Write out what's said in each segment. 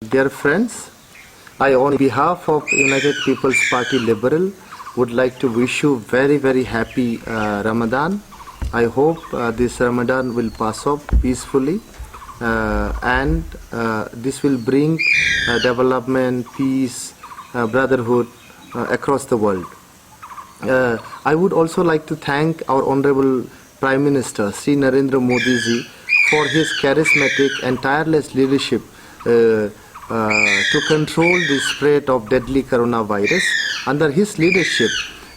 Dear friends, I on behalf of United People's Party Liberal would like to wish you very happy Ramadan. I hope this Ramadan will pass off peacefully and this will bring development, peace, brotherhood across the world. I would also like to thank our Honorable Prime Minister Sri Narendra Modi ji for his charismatic and tireless leadership to control the spread of deadly coronavirus. Under his leadership,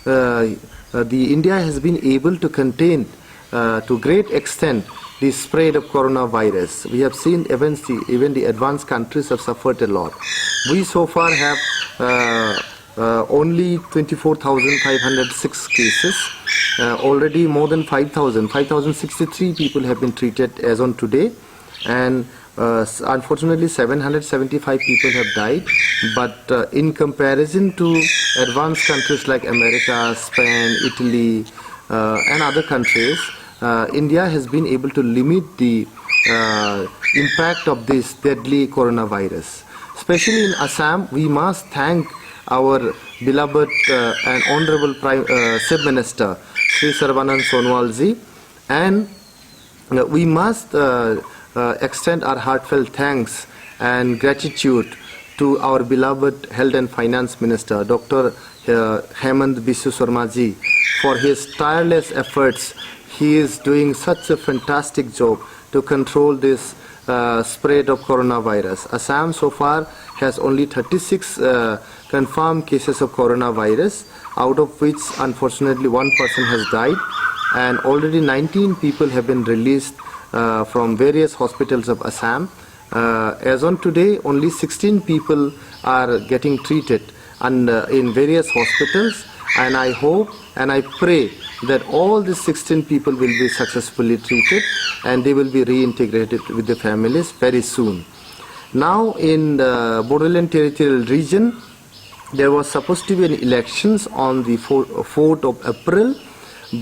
India has been able to contain to great extent the spread of coronavirus. We have seen even the advanced countries have suffered a lot. We so far have only 24,506 cases. Already more than 5,063 people have been treated as on today, and unfortunately 775 people have died. But in comparison to advanced countries like America, Spain, Italy and other countries, India has been able to limit the impact of this deadly coronavirus. Especially in Assam, we must thank our beloved and honorable Chief Minister Sri Sarbanand Sonowal ji, and we must extend our heartfelt thanks and gratitude to our beloved Health and Finance Minister Dr. Hemant Biswa Sarma ji for his tireless efforts. He is doing such a fantastic job to control this spread of coronavirus. Assam so far has only 36 confirmed cases of coronavirus, out of which unfortunately one person has died, and already 19 people have been released from various hospitals of Assam. As on today, only 16 people are getting treated in various hospitals, and I hope and I pray that all these 16 people will be successfully treated and they will be reintegrated with the families very soon. Now in the Bodoland Territorial Region, there was supposed to be an elections on the 4th of April,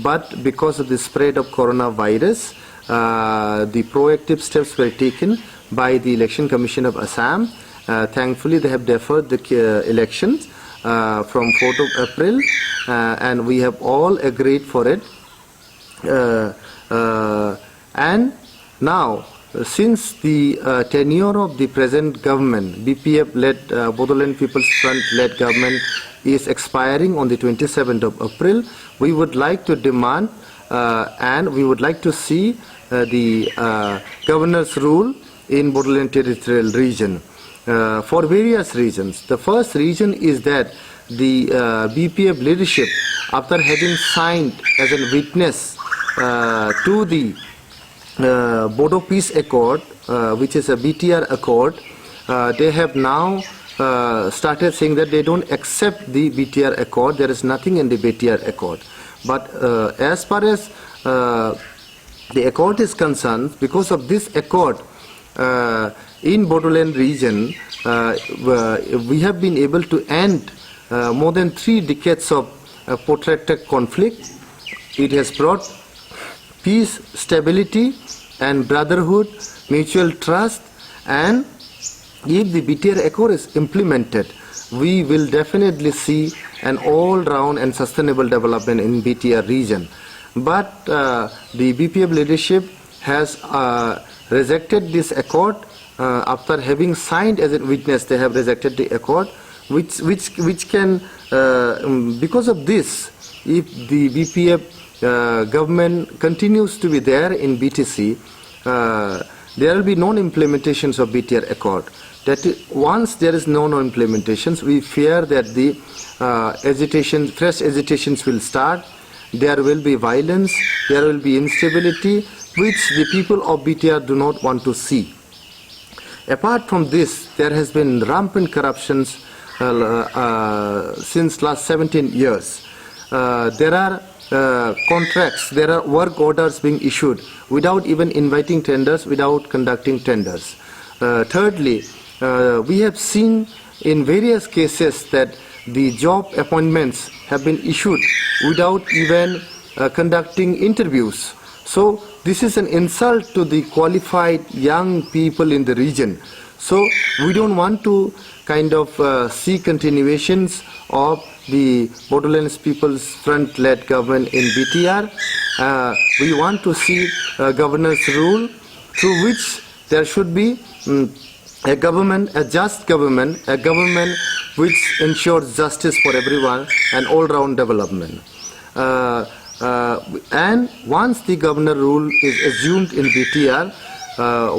but because of the spread of coronavirus, the proactive steps were taken by the Election Commission of Assam. Thankfully, they have deferred the elections from 4th of April, and we have all agreed for it. And now, since the tenure of the present government, BPF-led Bodoland People's Front-led government is expiring on the 27th of April, we would like to demand and we would like to see the governor's rule in Bodoland Territorial Region for various reasons. The first reason is that the BPF leadership, after having signed as a witness to the Bodo Peace Accord, which is a BTR Accord, they have now started saying that they don't accept the BTR Accord. There is nothing in the BTR Accord. But as far as the accord is concerned, because of this accord, in Bodoland region, we have been able to end more than 3 decades of protracted conflict. It has brought peace, stability and brotherhood, mutual trust, and if the BTR Accord is implemented, we will definitely see an all-round and sustainable development in BTR region. But the BPF leadership has rejected this accord. After having signed as a witness, they have rejected the accord, which can, because of this, if the BPF government continues to be there in BTC, there will be non-implementations of BTR Accord. That once there is no implementations, we fear that the fresh agitations will start. There will be violence, there will be instability, which the people of BTR do not want to see. Apart from this, there has been rampant corruptions since last 17 years. There are contracts, there are work orders being issued without even inviting tenders, without conducting tenders. Thirdly, we have seen in various cases that the job appointments have been issued without even conducting interviews. So this is an insult to the qualified young people in the region. So we don't want to kind of see continuations of the Bodolands People's Front-led government in BTR. We want to see a governor's rule through which there should be a government, a just government, a government which ensures justice for everyone and all-round development. And once the governor rule is assumed in BTR,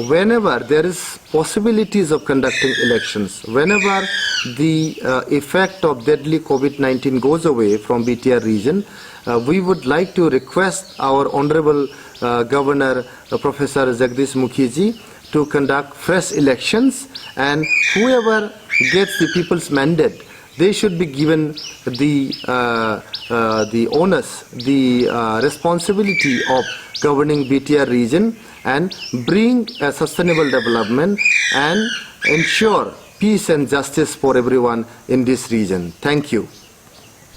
whenever there is possibilities of conducting elections, whenever the effect of deadly COVID-19 goes away from BTR region, we would like to request our Honorable Governor Professor Jagdish Mukhiji to conduct fresh elections, and whoever gets the people's mandate, they should be given the onus, the responsibility of governing BTR region and bring a sustainable development and ensure peace and justice for everyone in this region. Thank you.